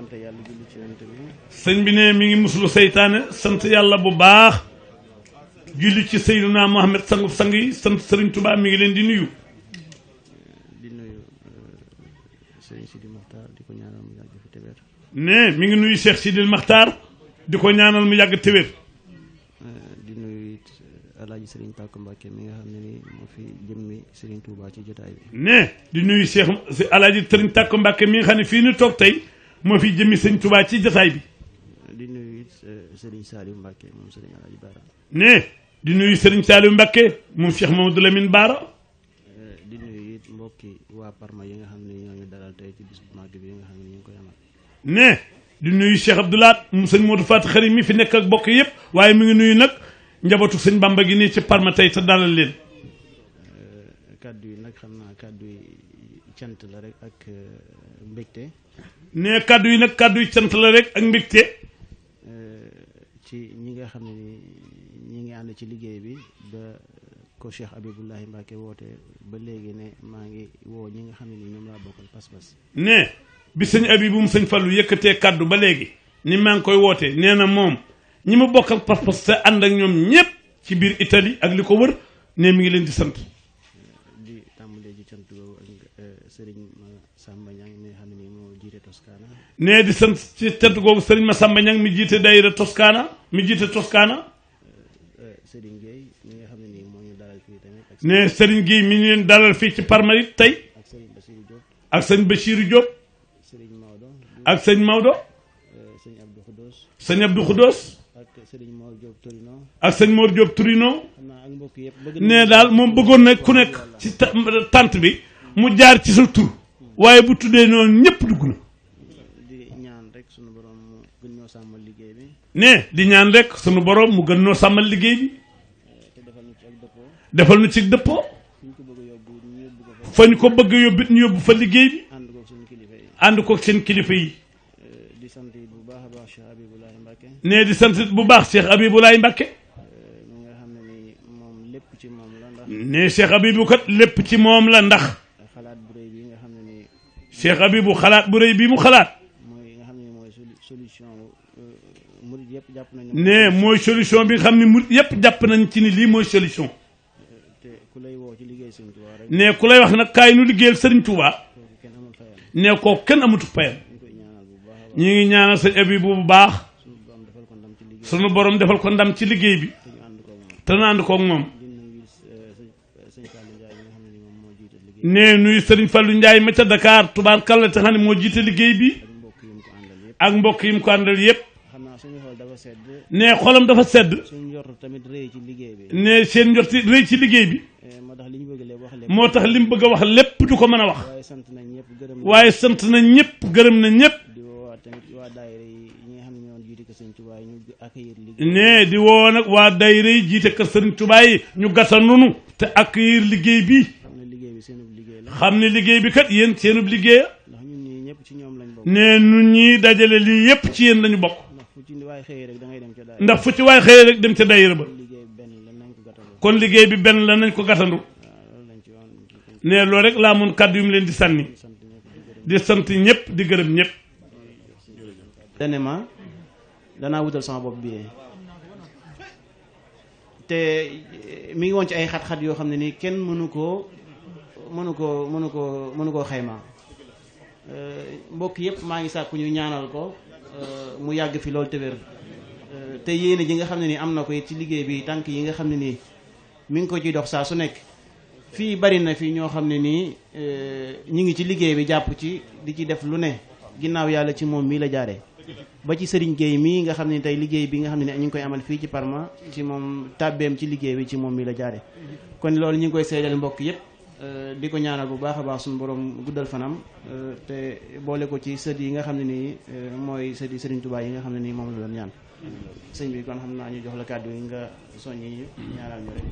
sant yàlla julli ci yonent bi. sëñ bi ne mi ngi muslu seytaane sant yàlla bu baax julli ci Seydina Mohamed sangub sang yi sant Serigne Touba mi ngi leen di nuyu. di nuyu Serigne Sidi Mokhtar di ko ñaanal mu yàgg fi te wér. ne mi ngi nuyu Cheikh Sidil Makhtar di ko ñaanal mu yàgg te wér. di nuyu it Alaaji Serigne Tako Mbacke mi nga xam ne ni moo fi jëmmi Serigne Touba ci jotaay bi. ne di nuyu Cheikh Alaaji Serigne Tako Mbacke mi nga xam ne fii ni toog tey moo fi jëmmi Serigne Touba ci jotaay bi. di nuyu it Serigne Saliou Mbacke moom Serigne Alaaji Bara. ne di nuyu Serigne Saliou Mbacke moom Cheikh Mamadou Lamine Bara. di nuyu it mbokki waa Parma yi nga xam ne ñoo ñu dalal tey ci bis bu màgg bi nga xam ne ñu ngi koy amal. ne di nuyu Cheikh Abdoulaat moom sëñ Modou Fatou Xarim mi fi nekk ak bokk yëpp waaye mi ngi nuyu nag njabootu sëñ Bamba gi nii ci Parma tey te dalal leen. kaddu yi nag xam naa kaddu yi cant la rek ak mbégte. ne kaddu yi nag kaddu yi cant la rek ak mbégte. ci ñi nga xam ne ni ñi ngi ànd ci liggéey bi ba ko Cheikh Abibullahi Mbacke woote ba léegi ne maa ngi woo ñi nga xam ne ni ñoom laa bokkal pas-pas. ne bi sëñ Abibou sëñ Fallou yëkkatee kaddu ba léegi ni maa ngi koy wootee nee na moom ñi ma bokkal pas-pas te ànd ak ñoom ñëpp ci biir Italie ak li ko wër ne mi ngi leen di sant. di tàmbalee ci cant boobu ak Serigne Massamba Niang mi nga xam ne ni moo jiite Toscana. ne di sant ci cant googu Serigne Massamba Niang mi jiite daayira Toscana mi jiite Toscana. Serigne Gueye mi nga xam ne nii moo ñu dalal fii tamit. ne Serigne Gueye mi ñu leen dalal fii ci Parma it tey. ak Serigne Bassirou Diop. ak sëñ Bachirou Diop. Serigne Maodo. ak sëñ Maodo. sëñ Abdou Khoudos. sëñ Abdou Khoudos. ak Serigne Mor Diop Torino. ak sëñ Mor Diop Torino. xam naa ak mbokk yëpp bëgg ne daal moom bëggoon na ku nekk ci tant bi mu jaar ci sa tur waaye bu tuddee noonu ñëpp dugg na. di ñaan rek sunu borom mu gën ñoo sàmmal liggéey bi. ne di ñaan rek sunu borom mu gën noo sàmmal liggéey bi. te defal ñu ci ak dëppoo. defal nu ci dëppoo. fu ñu ko bëgg a yóbbu ñu yóbbu ko fa. fa ñu ko bëgg a yóbbu ñu yóbbu fa liggéey bi. ànd koog suñu kilifa yi. ànd koog seen kilifa yi. di sant bu baax a baax Cheikh Abiboulaye Mbacke. ne di sant bu baax Cheikh Abiboulaye Mbacke. mi nga xam ne ni moom lépp ci moom la ndax. ne Cheikh Abibou kat lépp ci moom la ndax. xalaat bu rëy bi nga xam ne ni. Cheikh Abibou xalaat bu rëy bi mu xalaat. mooy nga xam ne mooy solution murid yëpp jàpp nañu. ne mooy solution bi nga xam ne murid yëpp jàpp nañ ci ni lii mooy solution. te ku lay woo ci liggéey Serigne Touba rek. ne ku lay wax nag kaay nu liggéeyal Serigne Touba. kooku kenn amul fayam. ne ko kenn amatu payam. ñu koy ñaanal bu baax a baax. ñu ngi ñaanal sëñ Abibou bu baax. suñu borom defal ko ndam ci liggéey. sunu borom defal ko ndam ci liggéey bi. te ñu ànd koog moom. te nu ànd koog moom. di nuyu sëñ Fallou Ndiaye mi nga xam ne ni moom moo jiite liggéey. ne nuyu Serigne Fallou Ndiaye ma ca Dakar tubaarkàlla te xam ne moo jiite liggéey bi. ak mbokk yi mu ko àndal yëpp. ak mbokk yi mu ko àndal yëpp. xam naa suñu xol dafa sedd. ne xolam dafa sedd. suñu yor tamit rëy ci liggéey bi. ne seen njorti rëy ci liggéey bi. moo tax li ñu bëgg lépp wax lépp. moo tax li mu bëgg a wax lépp du ko mën a wax. waaye sant nañ ñëpp gërëm. waaye sant na ñëpp gërëm na ñëpp. di woo tamit waa daayira yi ñi nga xam ne ñoo jiite ko Sëñ Tuubaa ñu accueillir liggéey. ne di woo nag waa daayira yi jiite kër Serigne Touba yi ñu gàttandu te accueillir liggéey bi. xam ne liggéey bi seenub liggéey la. xam ne liggéey bi kat yéen seenub liggéey. ndax ñun ñii ñëpp ci ñoom lañ bokk. ne nun ñii dajale lii yépp ci yéen lañu bokk. ndax fu ci waay xëyee rek da ngay dem ca daayira. ndax fu ci waay xëyee rek dem ca daayira ba. liggéey bi benn la nañ ko gàttandu. kon liggéey bi benn la nañ ko gàttandu. loolu lañ ci woon. ne loolu rek laa mun kàddu yu mu leen di sànni. di sant ñëpp di gërëm ñëpp. dane ma danaa wutal sama bopp bi te mi ngi woon ci ay xat-xat yoo xam ne nii kenn mënu koo xayma. mbokk yëpp maa ngi sàkku ñu ñaanal ko mu yàgg fi loolu te wér te yéene ji nga xam ne nii am na ko it ci liggéey bi tànk yi nga xam ne nii mi ngi ko ciy dox saa su nekk. fii bari na fi ñoo xam ne nii ñi ngi ci liggéey bi jàpp ci di ci def lu ne ginnaaw yàlla ci moom mii la jaaree ba ci Serigne Gueye mii nga xam ne tey liggéey bi nga xam ne ñu ngi koy amal fii ci Parma ci moom tàbbeem ci liggéey bi ci moom mii la jaaree kon loolu ñu ngi koy seedal mbokk yëpp di ko ñaanal bu baax a baax suñu borom guddal fanam te boole ko ci sët yi nga xam ne nii mooy sët yi Serigne Touba yi nga xam ne nii moom la doon ñaan sëñ bi kon xam naa ñu jox la kàddu yi nga soññi ñaanal ñu rek